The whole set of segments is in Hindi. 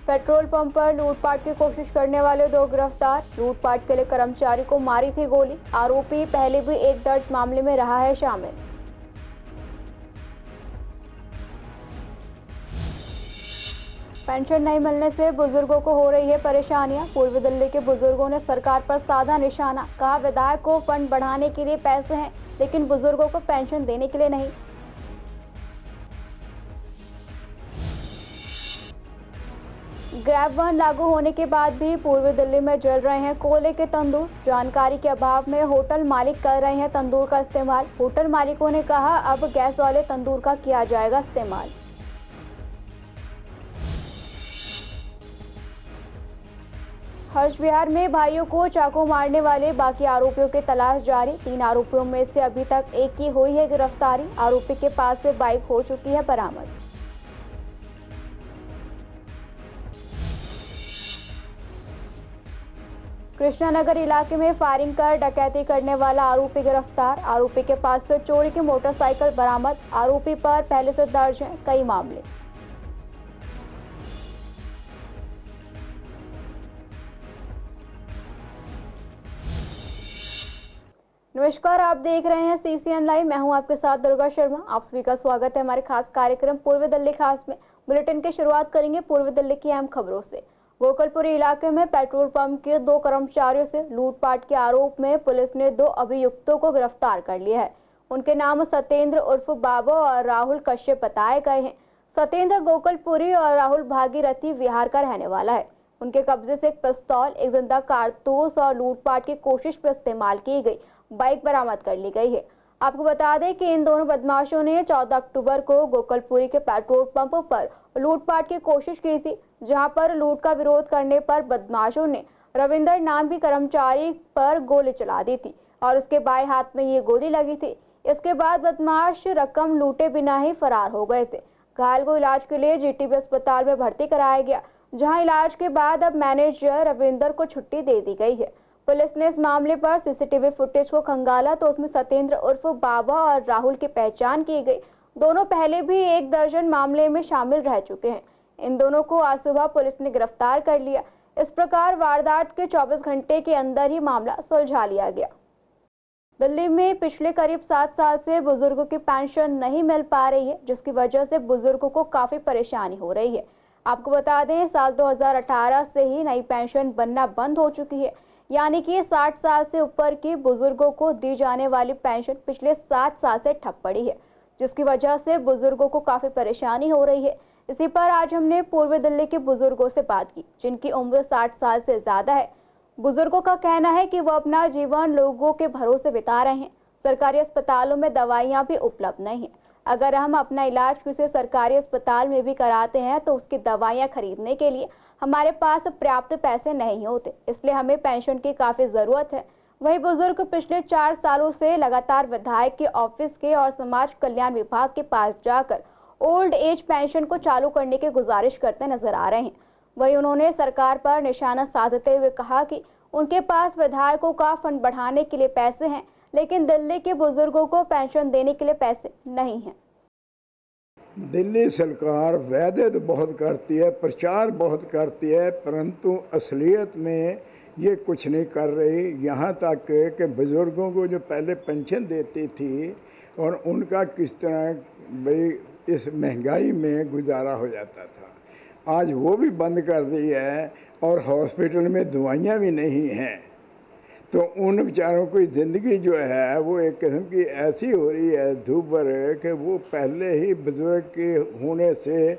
पेट्रोल पंप पर लूटपाट की कोशिश करने वाले 2 गिरफ्तार। लूटपाट के लिए कर्मचारी को मारी थी गोली। आरोपी पहले भी एक दर्ज मामले में रहा है शामिल। पेंशन नहीं मिलने से बुजुर्गों को हो रही है परेशानियां। पूर्वी दिल्ली के बुजुर्गों ने सरकार पर साधा निशाना। कहा, विधायक को फंड बढ़ाने के लिए पैसे हैं, लेकिन बुजुर्गों को पेंशन देने के लिए नहीं। ग्रैब वन लागू होने के बाद भी पूर्वी दिल्ली में जल रहे हैं कोयले के तंदूर। जानकारी के अभाव में होटल मालिक कर रहे हैं तंदूर का इस्तेमाल। होटल मालिकों ने कहा, अब गैस वाले तंदूर का किया जाएगा इस्तेमाल। हर्ष विहार में भाइयों को चाकू मारने वाले बाकी आरोपियों की तलाश जारी। 3 आरोपियों में से अभी तक एक की हुई है गिरफ्तारी। आरोपी के पास से बाइक हो चुकी है बरामद। कृष्णानगर इलाके में फायरिंग कर डकैती करने वाला आरोपी गिरफ्तार। आरोपी के पास से चोरी की मोटरसाइकिल बरामद। आरोपी पर पहले से दर्ज हैं कई मामले। नमस्कार, आप देख रहे हैं CCN लाइव। मैं हूं आपके साथ दुर्गा शर्मा। आप सभी का स्वागत है हमारे खास कार्यक्रम पूर्वी दिल्ली खास में। बुलेटिन की शुरुआत करेंगे पूर्वी दिल्ली की अहम खबरों से। गोकलपुरी इलाके में पेट्रोल पंप के 2 कर्मचारियों से लूटपाट के आरोप में पुलिस ने 2 अभियुक्तों को गिरफ्तार कर लिया है। उनके नाम सत्येंद्र उर्फ बाबा और राहुल कश्यप बताए गए हैं। सत्येंद्र गोकलपुरी और राहुल भागीरथी विहार का रहने वाला है। उनके कब्जे से एक पिस्तौल, एक जिंदा कारतूस और लूटपाट की कोशिश में इस्तेमाल की गई बाइक बरामद कर ली गई है। आपको बता दें कि इन दोनों बदमाशों ने 14 अक्टूबर को गोकलपुरी के पेट्रोल पंप पर लूटपाट की कोशिश की थी, जहां पर लूट का विरोध करने पर बदमाशों ने रविंदर नाम की कर्मचारी पर गोली चला दी थी और उसके बाएं हाथ में ये गोली लगी थी। इसके बाद बदमाश रकम लूटे बिना ही फरार हो गए थे। घायल को इलाज के लिए GTB अस्पताल में भर्ती कराया गया, जहां इलाज के बाद अब मैनेजर रविंदर को छुट्टी दे दी गई है। पुलिस ने इस मामले पर CCTV फुटेज को खंगाला तो उसमें सत्येंद्र उर्फ बाबा और राहुल की पहचान की गई। दोनों पहले भी 1 दर्जन मामले में शामिल रह चुके हैं। इन दोनों को आज सुबह पुलिस ने गिरफ्तार कर लिया। इस प्रकार वारदात के 24 घंटे के अंदर ही मामला सुलझा लिया गया। दिल्ली में पिछले करीब 7 साल से बुजुर्गों की पेंशन नहीं मिल पा रही है, जिसकी वजह से बुजुर्गों को काफी परेशानी हो रही है। आपको बता दें, साल 2018 से ही नई पेंशन बनना बंद हो चुकी है, यानी कि 60 साल से ऊपर के बुजुर्गों को दी जाने वाली पेंशन पिछले 7 साल से ठप पड़ी है, जिसकी वजह से बुजुर्गों को काफी परेशानी हो रही है। इसी पर आज हमने पूर्वी दिल्ली के बुजुर्गों से बात की, जिनकी उम्र 60 साल से ज्यादा है। बुजुर्गों का कहना है कि वो अपना जीवन लोगों के भरोसे बिता रहे हैं। सरकारी अस्पतालों में दवाइयां भी उपलब्ध नहीं है। अगर हम अपना इलाज किसी सरकारी अस्पताल में भी कराते हैं तो उसकी दवाइयां खरीदने के लिए हमारे पास पर्याप्त पैसे नहीं होते, इसलिए हमें पेंशन की काफ़ी ज़रूरत है। वहीं बुजुर्ग पिछले 4 सालों से लगातार विधायक के ऑफिस के और समाज कल्याण विभाग के पास जाकर ओल्ड एज पेंशन को चालू करने की गुजारिश करते नजर आ रहे हैं। वहीं उन्होंने सरकार पर निशाना साधते हुए कहा कि उनके पास विधायकों का फंड बढ़ाने के लिए पैसे हैं, लेकिन दिल्ली के बुजुर्गों को पेंशन देने के लिए पैसे नहीं हैं। दिल्ली सरकार वादे तो बहुत करती है, प्रचार बहुत करती है, परंतु असलियत में ये कुछ नहीं कर रही। यहाँ तक कि बुज़ुर्गों को जो पहले पेंशन देती थी और उनका किस तरह भाई इस महंगाई में गुजारा हो जाता था, आज वो भी बंद कर दी है और हॉस्पिटल में दवाइयाँ भी नहीं हैं। तो उन बेचारों की ज़िंदगी जो है वो एक किस्म की ऐसी हो रही है दूभर कि वो पहले ही बुजुर्ग के होने से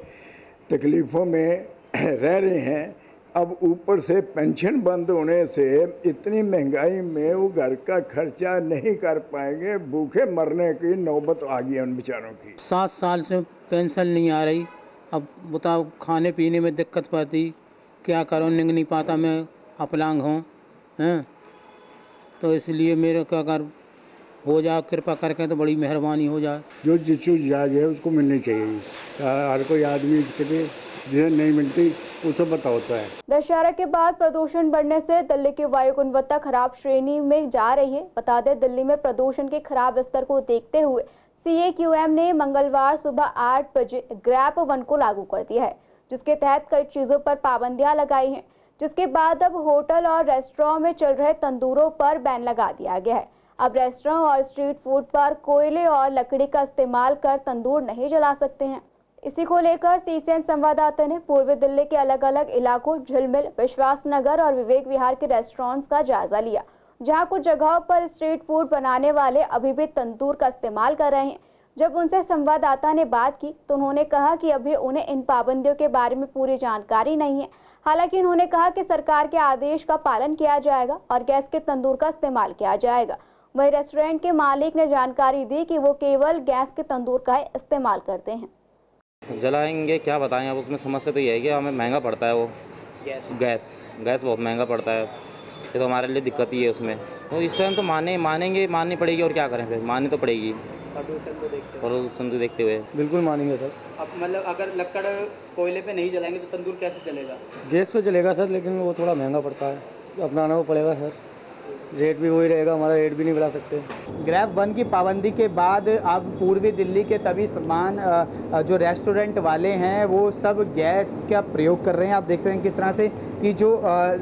तकलीफ़ों में रह रहे हैं। अब ऊपर से पेंशन बंद होने से इतनी महंगाई में वो घर का खर्चा नहीं कर पाएंगे, भूखे मरने की नौबत आ गई है उन बेचारों की। 7 साल से पेंशन नहीं आ रही। अब बताओ, खाने पीने में दिक्कत पड़ती, क्या करूँ, निकल नहीं पाता, मैं अपलांग हूँ हैं। तो इसलिए मेरे का अगर हो जाए कृपा करके तो बड़ी मेहरबानी हो जाए। जो जिसको जायज़ है उसको मिलनी चाहिए। हर कोई आदमी जिसे नहीं मिलती उसे पता होता है। दशहरा के बाद प्रदूषण बढ़ने से दिल्ली की वायु गुणवत्ता खराब श्रेणी में जा रही है। बता दें, दिल्ली में प्रदूषण के खराब स्तर को देखते हुए CAQM ने मंगलवार सुबह 8 बजे ग्रैब वन को लागू कर दिया है, जिसके तहत कई चीज़ों पर पाबंदियां लगाई हैं, जिसके बाद अब होटल और रेस्टोरेंट में चल रहे तंदूरों पर बैन लगा दिया गया है। अब रेस्टोरेंट और स्ट्रीट फूड पर कोयले और लकड़ी का इस्तेमाल कर तंदूर नहीं जला सकते हैं। इसी को लेकर सीसीएन संवाददाता ने पूर्वी दिल्ली के अलग अलग इलाकों झिलमिल, विश्वास नगर और विवेक विहार के रेस्टोरेंट्स का जायजा लिया, जहां कुछ जगहों पर स्ट्रीट फूड बनाने वाले अभी भी तंदूर का इस्तेमाल कर रहे हैं। जब उनसे संवाददाता ने बात की तो उन्होंने कहा कि अभी उन्हें इन पाबंदियों के बारे में पूरी जानकारी नहीं है। हालांकि उन्होंने कहा कि सरकार के आदेश का पालन किया जाएगा और गैस के तंदूर का इस्तेमाल किया जाएगा। वहीं रेस्टोरेंट के मालिक ने जानकारी दी कि वो केवल गैस के तंदूर का इस्तेमाल करते हैं। जलाएंगे क्या बताएं, अब उसमें समस्या तो ये है कि हमें महंगा पड़ता है वो गैस बहुत महंगा पड़ता है। ये तो हमारे लिए दिक्कत ही है उसमें। तो इस टाइम तो माननी पड़ेगी, और क्या करें फिर, माननी तो पड़ेगी प्रदूषण को देखते हुए। बिल्कुल मानेंगे सर। अब मतलब अगर लकड़ कोयले पे नहीं जलाएंगे तो तंदूर कैसे चलेगा? गैस पे चलेगा सर, लेकिन वो थोड़ा महंगा पड़ता है, अपनाना वो पड़ेगा सर। रेट भी वही रहेगा, हमारा रेट भी नहीं बढ़ा सकते। ग्रैब 1 की पाबंदी के बाद अब पूर्वी दिल्ली के सभी सामान जो रेस्टोरेंट वाले हैं वो सब गैस का प्रयोग कर रहे हैं। आप देख सकते हैं किस तरह से कि जो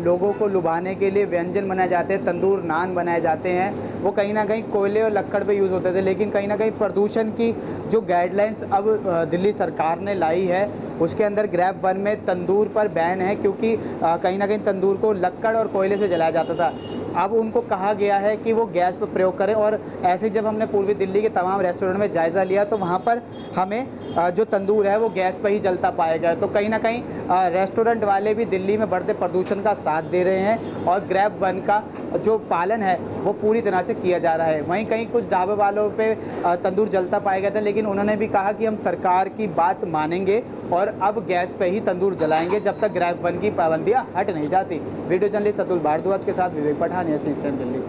लोगों को लुभाने के लिए व्यंजन बनाए जाते हैं, तंदूर नान बनाए जाते हैं, वो कहीं ना कहीं कोयले और लकड़ पे यूज़ होते थे। लेकिन कहीं ना कहीं प्रदूषण की जो गाइडलाइंस अब दिल्ली सरकार ने लाई है उसके अंदर ग्रैब 1 में तंदूर पर बैन है, क्योंकि कहीं ना कहीं तंदूर को लकड़ और कोयले से जलाया जाता था। अब उनको कहा गया है कि वो गैस पर प्रयोग करें। और ऐसे जब हमने पूर्वी दिल्ली के तमाम रेस्टोरेंट में जायज़ा लिया तो वहाँ पर हमें जो तंदूर है वो गैस पर ही जलता पाया गया। तो कहीं ना कहीं रेस्टोरेंट वाले भी दिल्ली में बढ़ते प्रदूषण का साथ दे रहे हैं और ग्रैब 1 का जो पालन है वो पूरी तरह से किया जा रहा है। वहीं कहीं कुछ ढाबे वालों पे तंदूर जलता पाया गया था, लेकिन उन्होंने भी कहा कि हम सरकार की बात मानेंगे और अब गैस पे ही तंदूर जलाएंगे जब तक ग्रैब 1 की पाबंदियां हट नहीं जाती। वीडियो जर्नलिस्ट अतुल भारद्वाज के साथ विवेक पठान, सीसीएन दिल्ली।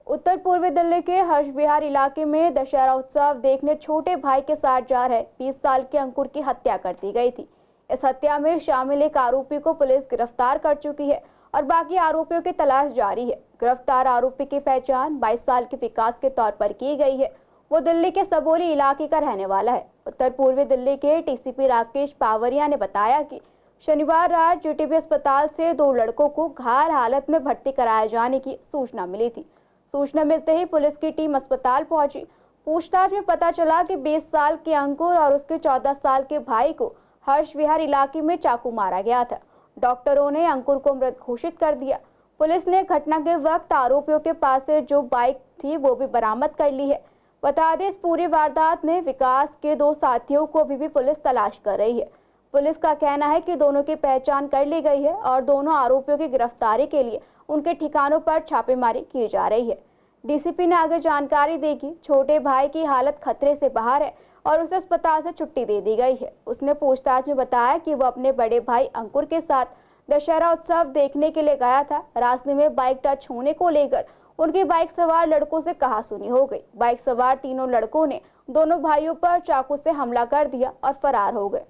उत्तर पूर्वी दिल्ली के हर्ष विहार इलाके में दशहरा उत्सव देखने छोटे भाई के साथ जा रहे 20 साल के अंकुर की हत्या कर दी गई थी। इस हत्या में शामिल एक आरोपी को पुलिस गिरफ्तार कर चुकी है और बाकी आरोपियों की तलाश जारी है। गिरफ्तार आरोपी की पहचान 22 साल के विकास के तौर पर की गई है। वो दिल्ली के सबोरी इलाके का रहने वाला है। उत्तर पूर्वी दिल्ली के टीसीपी राकेश पावरिया ने बताया कि शनिवार रात जीटीबी अस्पताल से 2 लड़कों को घायल हालत में भर्ती कराए जाने की सूचना मिली थी। सूचना मिलते ही पुलिस की टीम अस्पताल पहुंची। पूछताछ में पता चला कि 20 साल के अंकुर और उसके 14 साल के भाई को हर्ष विहार इलाके में चाकू मारा गया था। डॉक्टरों ने अंकुर को मृत घोषित कर दिया। पुलिस ने घटना के वक्त आरोपियों के पास से जो बाइक थी वो भी बरामद कर ली है। बता दें, इस पूरी वारदात में विकास के 2 साथियों को अभी भी पुलिस तलाश कर रही है। पुलिस का कहना है कि दोनों की पहचान कर ली गई है और दोनों आरोपियों की गिरफ्तारी के लिए उनके ठिकानों पर छापेमारी की जा रही है। डीसीपी ने आगे जानकारी दी कि छोटे भाई की हालत खतरे से बाहर है और उसे अस्पताल से छुट्टी दे दी गई है। उसने पूछताछ में बताया कि वो अपने बड़े भाई अंकुर के साथ दशहरा उत्सव देखने के लिए गया था। रास्ते में बाइक टच होने को लेकर उनकी बाइक सवार लड़कों से कहासुनी हो गई। बाइक सवार तीनों लड़कों ने दोनों भाइयों पर चाकू से हमला कर दिया और फरार हो गए।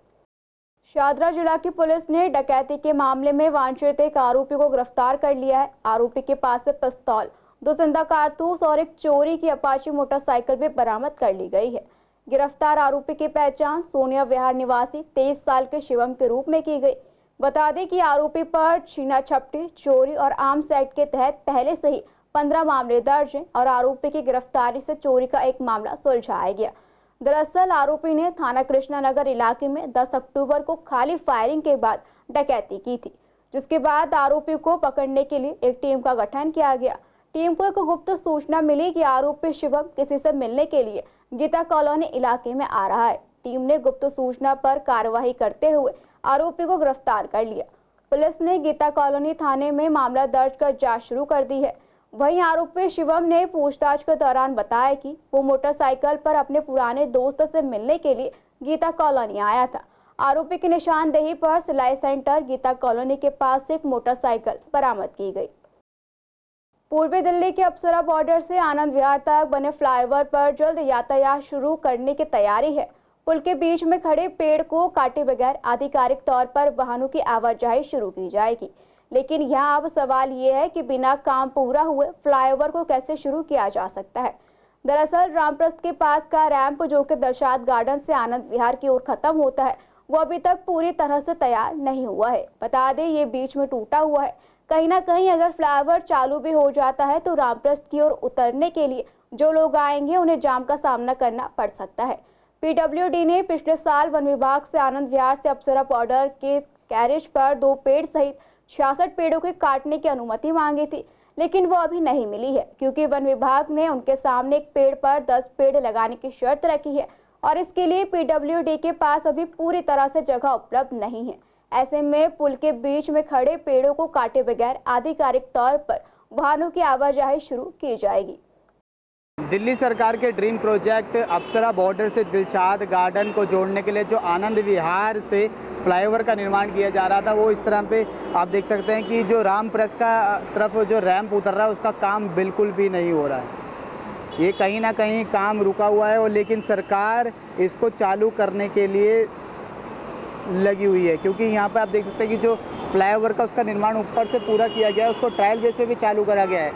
शादरा जिला की पुलिस ने डकैती के मामले में वांछित एक आरोपी को गिरफ्तार कर लिया है। आरोपी के पास से पिस्तौल, 2 जिंदा कारतूस और एक चोरी की अपाची मोटरसाइकिल भी बरामद कर ली गई है। गिरफ्तार आरोपी की पहचान सोनिया विहार निवासी 23 साल के शिवम के रूप में की गई। बता दें कि आरोपी पर छीना झपटी, चोरी और आर्म्स एक्ट के तहत पहले से ही 15 मामले दर्ज हैं और आरोपी की गिरफ्तारी से चोरी का एक मामला सुलझाया गया। दरअसल आरोपी ने थाना कृष्णानगर इलाके में 10 अक्टूबर को खाली फायरिंग के बाद डकैती की थी, जिसके बाद आरोपी को पकड़ने के लिए एक टीम का गठन किया गया। टीम को एक गुप्त सूचना मिली कि आरोपी शिवम किसी से मिलने के लिए गीता कॉलोनी इलाके में आ रहा है। टीम ने गुप्त सूचना पर कार्रवाई करते हुए आरोपी को गिरफ्तार कर लिया। पुलिस ने गीता कॉलोनी थाने में मामला दर्ज कर जांच शुरू कर दी है। वहीं आरोपी शिवम ने पूछताछ के दौरान बताया कि वो मोटरसाइकिल पर अपने पुराने दोस्त से मिलने के लिए गीता कॉलोनी आया था। आरोपी की निशानदेही पर सिलाई सेंटर गीता कॉलोनी के पास से एक मोटरसाइकिल बरामद की गई। पूर्वी दिल्ली के अप्सरा बॉर्डर से आनंद विहार तक बने फ्लाईओवर पर जल्द यातायात शुरू करने की तैयारी है। पुल के बीच में खड़े पेड़ को काटे बगैर आधिकारिक तौर पर वाहनों की आवाजाही शुरू की जाएगी। लेकिन यहाँ अब सवाल ये है कि बिना काम पूरा हुए फ्लाईओवर को कैसे शुरू किया जा सकता है। दरअसल रामप्रस्थ के पास का रैंप, जो कि दिलशाद गार्डन से आनंद विहार की ओर खत्म होता है, वो अभी तक पूरी तरह से तैयार नहीं हुआ है। बता दें ये बीच में टूटा हुआ है। कहीं ना कहीं अगर फ्लाईओवर चालू भी हो जाता है तो रामप्रस्थ की ओर उतरने के लिए जो लोग आएंगे उन्हें जाम का सामना करना पड़ सकता है। पीडब्ल्यूडी ने पिछले साल वन विभाग से आनंद विहार से अप्सरा बॉर्डर के कैरेज पर 2 पेड़ सहित 66 पेड़ों के काटने की अनुमति मांगी थी, लेकिन वो अभी नहीं मिली है क्योंकि वन विभाग ने उनके सामने एक पेड़ पर 10 पेड़ लगाने की शर्त रखी है और इसके लिए पीडब्ल्यूडी के पास अभी पूरी तरह से जगह उपलब्ध नहीं है। ऐसे में पुल के बीच में खड़े पेड़ों को काटे बगैर आधिकारिक तौर पर वाहनों की आवाजाही शुरू की जाएगी। दिल्ली सरकार के ड्रीम प्रोजेक्ट अप्सरा बॉर्डर से दिलशाद गार्डन को जोड़ने के लिए जो आनंद विहार से फ्लाईओवर का निर्माण किया जा रहा था, वो इस तरह पे आप देख सकते हैं कि जो रामप्रस्थ का तरफ जो रैंप उतर रहा है उसका काम बिल्कुल भी नहीं हो रहा है। ये कहीं ना कहीं काम रुका हुआ है और लेकिन सरकार इसको चालू करने के लिए लगी हुई है क्योंकि यहाँ पे आप देख सकते हैं कि जो फ्लाईओवर का उसका निर्माण ऊपर से पूरा किया गया है, उसको ट्रायल बेस पे भी चालू करा गया है,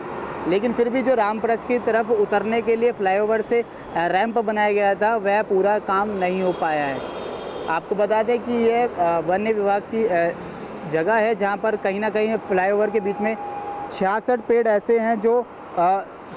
लेकिन फिर भी जो रामप्रस्थ की तरफ उतरने के लिए फ्लाईओवर से रैंप बनाया गया था वह पूरा काम नहीं हो पाया है। आपको बता दें कि यह वन्य विभाग की जगह है जहाँ पर कहीं ना कहीं फ्लाईओवर के बीच में 66 पेड़ ऐसे हैं जो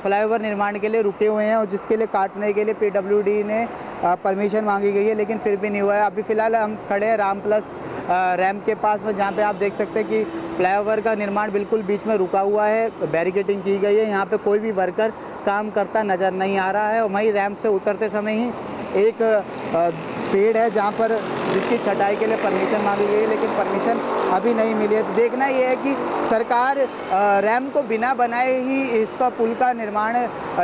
फ्लाईओवर निर्माण के लिए रुके हुए हैं और जिसके लिए काटने के लिए पीडब्ल्यूडी ने परमिशन मांगी गई है, लेकिन फिर भी नहीं हुआ है। अभी फ़िलहाल हम खड़े हैं राम प्लस रैंप के पास में, जहाँ पे आप देख सकते हैं कि फ्लाईओवर का निर्माण बिल्कुल बीच में रुका हुआ है, बैरिकेडिंग की गई है। यहाँ पे कोई भी वर्कर काम करता नज़र नहीं आ रहा है और वहीं रैंप से उतरते समय ही एक पेड़ है जहाँ पर जिसकी छटाई के लिए परमिशन मांगी गई है, लेकिन परमिशन अभी नहीं मिली है। तो देखना ये है कि सरकार रैंप को बिना बनाए ही इसका पुल का निर्माण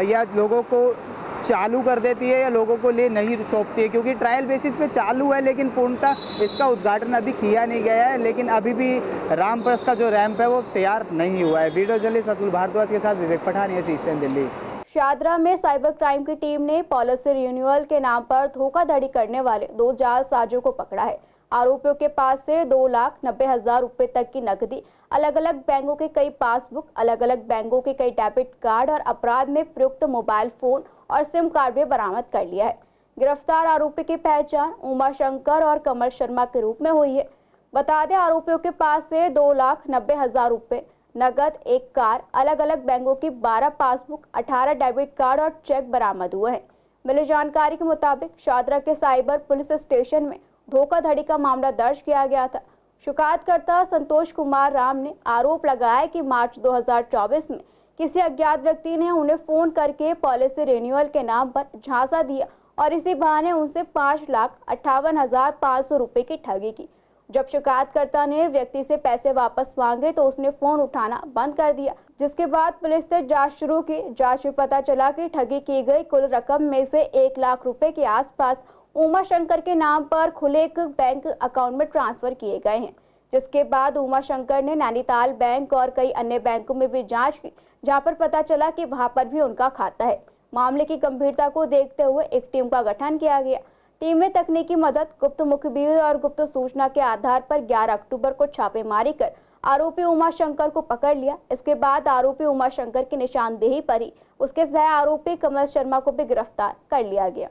या लोगों को चालू कर देती है या लोगों को लिए नहीं सौंपती है, क्योंकि ट्रायल बेसिस पे चालू है लेकिन पूर्णतः इसका उद्घाटन अभी किया नहीं गया है। लेकिन अभी भी रामप्रस्थ का जो रैंप है वो तैयार नहीं हुआ है। वीडियो जर्नलिस्ट अतुल भारद्वाज के साथ विवेक पठानिया, सीसीएन दिल्ली। शादरा में साइबर क्राइम की टीम ने पॉलिसी रिन्यूअल के नाम पर धोखाधड़ी करने वाले 2 जालसाजों को पकड़ा है। आरोपियों के पास से 2,90,000 रुपए तक की नकदी, अलग अलग बैंकों के कई पासबुक, अलग अलग बैंकों के कई डेबिट कार्ड और अपराध में प्रयुक्त मोबाइल फोन और सिम कार्ड भी बरामद कर लिया है। गिरफ्तार आरोपी की पहचान उमा शंकर और कमल शर्मा के रूप में हुई है। बता दें आरोपियों के पास से 2,90,000 रुपए नगद, एक कार, अलग अलग बैंकों की 12 पासबुक, 18 डेबिट कार्ड और चेक बरामद हुए हैं। मिली जानकारी के मुताबिक शादरा के साइबर पुलिस स्टेशन में धोखाधड़ी का मामला दर्ज किया गया था। शिकायतकर्ता संतोष कुमार राम ने आरोप लगाया कि मार्च 2024 में किसी अज्ञात व्यक्ति ने उन्हें फोन करके पॉलिसी रिन्यूअल के नाम पर झांसा दिया और इसी बहाने उनसे 5,58,500 रुपए की ठगी की। जब शिकायतकर्ता ने व्यक्ति से पैसे वापस मांगे तो उसने फोन उठाना बंद कर दिया, जिसके बाद पुलिस ने जांच शुरू की। जांच में पता चला कि ठगी की गई कुल रकम में से 1 लाख रुपए के आसपास उमा शंकर के नाम पर खुले एक बैंक अकाउंट में ट्रांसफर किए गए हैं। जिसके बाद उमा शंकर ने नैनीताल बैंक और कई अन्य बैंकों में भी जांच की, जहां पर पता चला कि वहां पर भी उनका खाता है। मामले की गंभीरता को देखते हुए एक टीम का गठन किया गया। टीम ने तकनीकी मदद, गुप्त मुखबिर और गुप्त सूचना के आधार पर 11 अक्टूबर को छापेमारी कर आरोपी उमा शंकर को पकड़ लिया। इसके बाद आरोपी उमा शंकर की निशानदेही पर ही उसके सह आरोपी कमल शर्मा को भी गिरफ्तार कर लिया गया।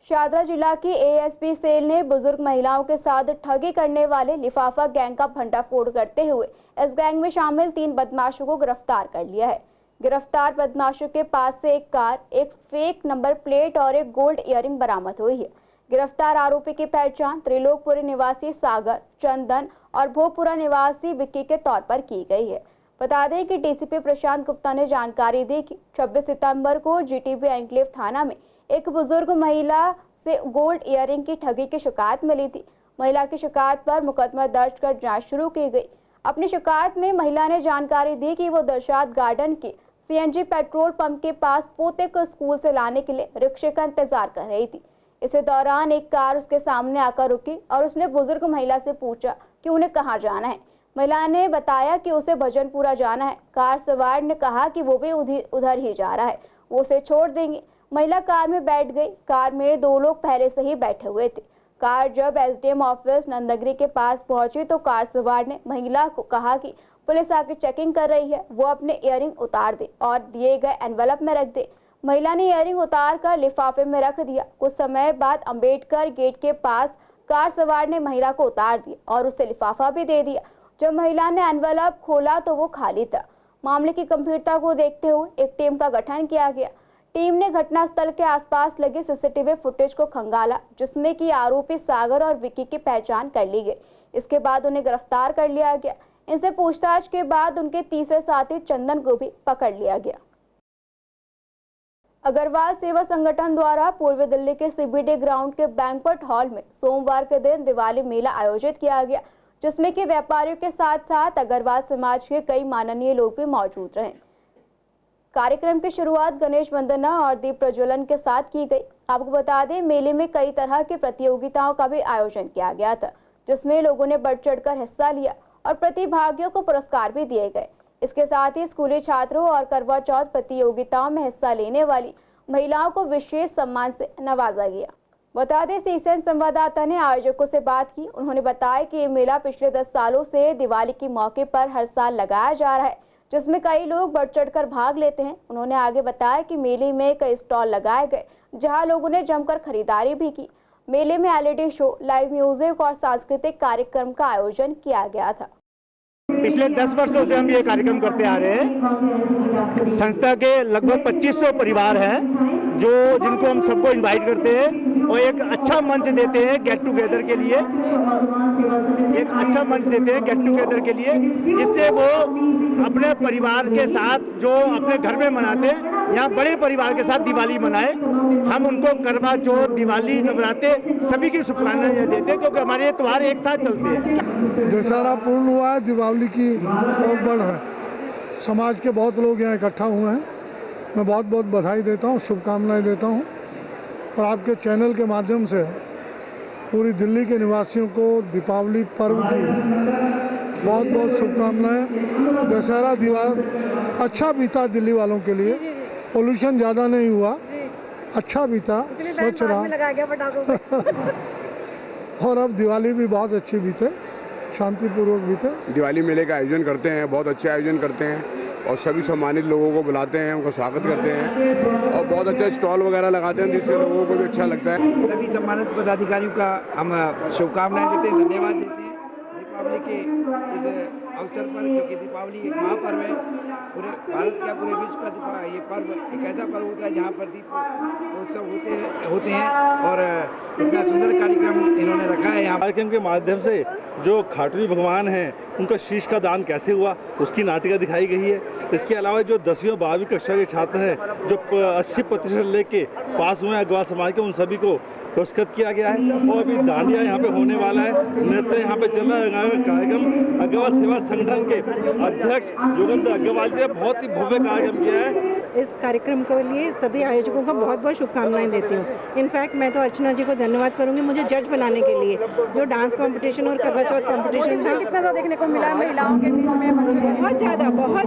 शादरा जिला की एएसपी सेल ने बुजुर्ग महिलाओं के साथ ठगी करने वाले लिफाफा गैंग का भंडाफोड़ करते हुए इस गैंग में शामिल 3 बदमाशों को गिरफ्तार कर लिया है। गिरफ्तार बदमाशों के पास से एक कार, एक फेक नंबर प्लेट और एक गोल्ड इयररिंग बरामद हुई है। गिरफ्तार आरोपी की पहचान त्रिलोकपुरी निवासी सागर, चंदन और भोपुरा निवासी विक्की के तौर पर की गई है। बता दें कि डीसीपी प्रशांत गुप्ता ने जानकारी दी कि 26 सितंबर को जीटीबी एनक्लेव थाना में एक बुजुर्ग महिला से गोल्ड इयररिंग की ठगी की शिकायत मिली थी। महिला की शिकायत पर मुकदमा दर्ज कर जांच शुरू की गई। अपनी शिकायत में महिला ने जानकारी दी कि वो दिलशाद गार्डन के सीएनजी पेट्रोल पंप के पास पोते को स्कूल से लाने के लिए रिक्शे का इंतजार कर रही थी। इसी दौरान एक कार उसके सामने आकर रुकी और उसने बुजुर्ग महिला से पूछा कि उन्हें कहाँ जाना है। महिला ने बताया कि उसे भजनपुरा जाना है। कार सवार ने कहा कि वो भी उधर ही जा रहा है, वो उसे छोड़ देंगे। महिला कार में बैठ गई। कार में 2 लोग पहले से ही बैठे हुए थे। कार जब एसडीएम ऑफिस नंदगिरी के पास पहुंची तो कार सवार ने महिला को कहा कि पुलिस आके चेकिंग कर रही है, वो अपने इयररिंग उतार दे और दिए गए एनवेलप में रख दे। महिला ने इयररिंग उतार कर लिफाफे में रख दिया। कुछ समय बाद अंबेडकर गेट के पास कार सवार ने महिला को उतार दिया और उसे लिफाफा भी दे दिया। जब महिला ने एनवेलप खोला तो वो खाली था। मामले की गंभीरता को देखते हुए एक टीम का गठन किया गया। टीम ने घटनास्थल के आसपास लगे सीसीटीवी फुटेज को खंगाला, जिसमें कि आरोपी सागर और विक्की की पहचान कर ली गई। इसके बाद उन्हें गिरफ्तार कर लिया गया। इनसे पूछताछ के बाद उनके तीसरे साथी चंदन को भी पकड़ लिया गया। अग्रवाल सेवा संगठन द्वारा पूर्वी दिल्ली के सीबीडी ग्राउंड के बैंक्वेट हॉल में सोमवार के दिन दिवाली मेला आयोजित किया गया, जिसमें कि व्यापारियों के साथ साथ अग्रवाल समाज के कई माननीय लोग भी मौजूद रहे। कार्यक्रम की शुरुआत गणेश वंदना और दीप प्रज्वलन के साथ की गई। आपको बता दें, मेले में कई तरह की प्रतियोगिताओं का भी आयोजन किया गया था, जिसमें लोगों ने बढ़ चढ़कर हिस्सा लिया और प्रतिभागियों को पुरस्कार भी दिए गए। इसके साथ ही स्कूली छात्रों और करवा चौथ प्रतियोगिताओं में हिस्सा लेने वाली महिलाओं को विशेष सम्मान से नवाजा गया। बता दें, सीसीएन संवाददाता ने आयोजकों से बात की। उन्होंने बताया कि ये मेला पिछले 10 सालों से दिवाली के मौके पर हर साल लगाया जा रहा है, जिसमें कई लोग बढ़ चढ़कर भाग लेते हैं। उन्होंने आगे बताया कि मेले में कई स्टॉल लगाए गए, जहां लोगों ने जमकर खरीदारी भी की। मेले में एलईडी शो, लाइव म्यूजिक और सांस्कृतिक कार्यक्रम का आयोजन किया गया था। पिछले 10 वर्षों से हम ये कार्यक्रम करते आ रहे हैं। संस्था के लगभग 2500 परिवार हैं जिनको हम सबको इनवाइट करते हैं और एक अच्छा मंच देते हैं गेट टुगेदर के लिए, जिससे वो अपने परिवार के साथ जो अपने घर में मनाते हैं, यहाँ बड़े परिवार के साथ दिवाली मनाए। हम उनको करवा चौथ, दिवाली, नवरात्रे सभी की शुभकामनाएं देते हैं, क्योंकि हमारे ये त्यौहार एक साथ चलते हैं। दशहरा पूर्ण हुआ है, दिवाली की और बढ़ रहा है। समाज के बहुत लोग यहाँ इकट्ठा हुए हैं। मैं बहुत बहुत बधाई देता हूँ, शुभकामनाएं देता हूँ और आपके चैनल के माध्यम से पूरी दिल्ली के निवासियों को दीपावली पर्व की बहुत बहुत शुभकामनाएं। दशहरा दिवाली अच्छा बीता दिल्ली वालों के लिए, पोल्यूशन ज़्यादा नहीं हुआ, अच्छा बीता, स्वच्छ रहा और अब दिवाली भी बहुत अच्छी बीते, शांतिपूर्वक बीते। दिवाली मेले का आयोजन करते हैं, बहुत अच्छा आयोजन करते हैं और सभी सम्मानित लोगों को बुलाते हैं, उनका स्वागत करते हैं और बहुत अच्छा स्टॉल वगैरह लगाते हैं, जिससे लोगों को भी अच्छा लगता है। सभी सम्मानित पदाधिकारियों का हम शुभकामनाएं देते हैं, धन्यवाद देते हैं दीपावली के इस अवसर पर, क्योंकि दीपावली एक महापर्व है। पूरे भारत का, पूरे विश्व का ये पर्व एक ऐसा पर्व होता है जहाँ पर दीप उत्सव होते हैं और इतना सुंदर कार्यक्रम इन्होंने रखा है। यहाँ कार्यक्रम के माध्यम से जो खाटू भगवान हैं, उनका शीश का दान कैसे हुआ, उसकी नाटिका दिखाई गई है। इसके अलावा जो 10वीं और 12वीं कक्षा के छात्र हैं, जो 80% लेके पास हुए अग्रवाल समाज के, उन सभी को पुरस्कृत किया गया है। और अभी दांडिया यहाँ पे होने वाला है, नृत्य यहाँ पे चल रहा है। कार्यक्रम अग्रवाल सेवा संगठन के अध्यक्ष योगेंद्र अग्रवाल जी ने बहुत ही भव्य कार्यक्रम किया है। इस कार्यक्रम के लिए सभी आयोजकों को बहुत बहुत शुभकामनाएं देती हूँ। इनफैक्ट मैं तो अर्चना जी को धन्यवाद करूँगी मुझे जज बनाने के लिए। जो डांस कंपटीशन और करवा चौथ कंपटीशन था, कितना ज़्यादा देखने को मिला महिलाओं के बीच में, बहुत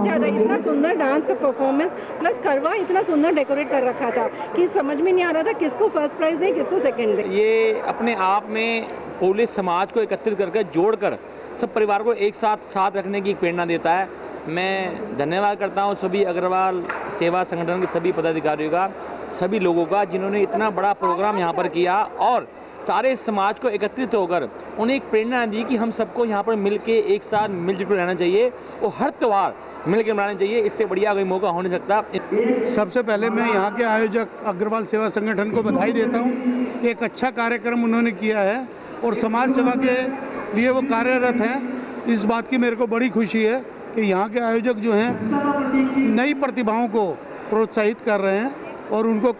ज़्यादा इतना सुंदर डांस का परफॉर्मेंस, प्लस करवा इतना सुंदर डेकोरेट कर रखा था कि समझ में नहीं आ रहा था किसको फर्स्ट प्राइज दें, किसको सेकेंड दें। ये अपने आप में पुलिस समाज को एकत्रित करके जोड़कर सब परिवार को एक साथ रखने की प्रेरणा देता है। मैं धन्यवाद करता हूँ सभी अग्रवाल सेवा संगठन के सभी पदाधिकारियों का, सभी लोगों का, जिन्होंने इतना बड़ा प्रोग्राम यहाँ पर किया और सारे समाज को एकत्रित होकर उन्हें एक प्रेरणा दी कि हम सबको यहाँ पर मिलके एक साथ मिलजुल कर रहना चाहिए और हर त्यौहार मिलकर मनाना चाहिए। इससे बढ़िया कोई मौका हो नहीं सकता। सबसे पहले मैं यहाँ के आयोजक अग्रवाल सेवा संगठन को बधाई देता हूँ कि एक अच्छा कार्यक्रम उन्होंने किया है और समाज सेवा के लिए वो कार्यरत हैं। इस बात की मेरे को बड़ी खुशी है कि यहाँ के आयोजक जो हैं नई प्रतिभाओं को प्रोत्साहित कर रहे हैं और उनको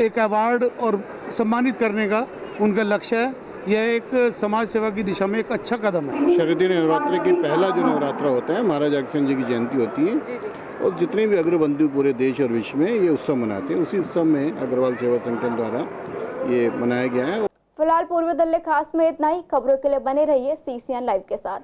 एक अवार्ड और सम्मानित करने का उनका लक्ष्य है। यह एक समाज सेवा की दिशा में एक अच्छा कदम है। शरदीय नवरात्रि की पहला जो नवरात्रा होता है, महाराज अग्रसेन जी की जयंती होती है और जितने भी अग्रबंधु पूरे देश और विश्व में ये उत्सव मनाते हैं, उसी उत्सव में अग्रवाल सेवा संगठन द्वारा ये मनाया गया है। फिलहाल पूर्वी दिल्ली खास में इतना ही। खबरों के लिए बने रहिए सीसीएन लाइव के साथ।